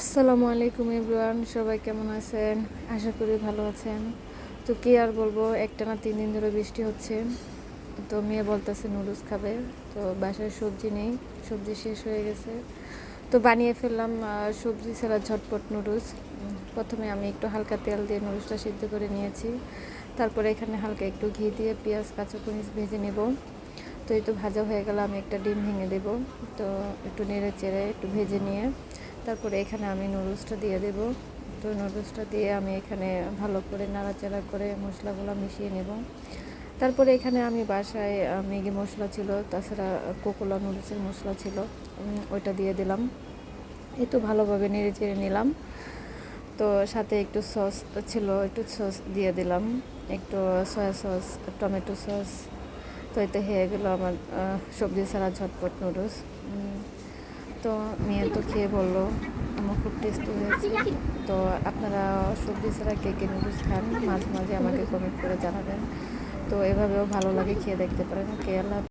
আসসালামু আলাইকুম এভরিওয়ান, সবাই কেমন আছেন? আশা করি ভালো আছেন। তো কি আর বলবো, একটানা 3 দিন ধরে বৃষ্টি হচ্ছে। তো মেয়ে বলতেছে নুডলস খাবে। তো বাসায় সবজি নেই, সবজি শেষ হয়ে গেছে। তো বানিয়ে ফেললাম সবজি ছাড়া ঝটপট নুডলস। প্রথমে আমি একটু হালকা তেল দিয়ে নুডলসটা সিদ্ধ করে নিয়েছি। তারপরে এখানে হালকা একটু ঘি দিয়ে পেঁয়াজ কাঁচামরিচ ভেজে নেব। তো এই তো ভাজা হয়ে গেলে আমি একটা ডিম ভেঙে দেব। তো একটু নেড়ে চেড়ে একটু ভেজে নিয়ে তারপরে এখানে আমি নুডলসটা দিয়ে দেব। তো নুডলসটা দিয়ে আমি এখানে ভালো করে নাড়াচাড়া করে মশলাগুলো মিশিয়ে নেব। তারপরে এখানে আমি বাসায় ম্যাগি মশলা ছিল, তাছাড়া কোকোলা নুডলসের মশলা ছিল, ওইটা দিয়ে দিলাম। এই তো ভালোভাবে নেড়ে চেড়ে নিলাম। তো সাথে একটু সস ছিল, একটু সস দিয়ে দিলাম, একটু সয়া সস, টমেটো সস। তো এতে হয়ে গেলো আমার সবজি ছাড়া ঝটপট নুডলস। তো মেয়ে তো খেয়ে বললো আমার খুব টেস্টি হয়েছে। তো আপনারা সবজি ছাড়া কে কে নুডলস খান, মাঝে মাঝে আমাকে কমেন্ট করে জানাবেন। তো এভাবেও ভালো লাগে, খেয়ে দেখতে পারেন। ওকে, আল্লাহ।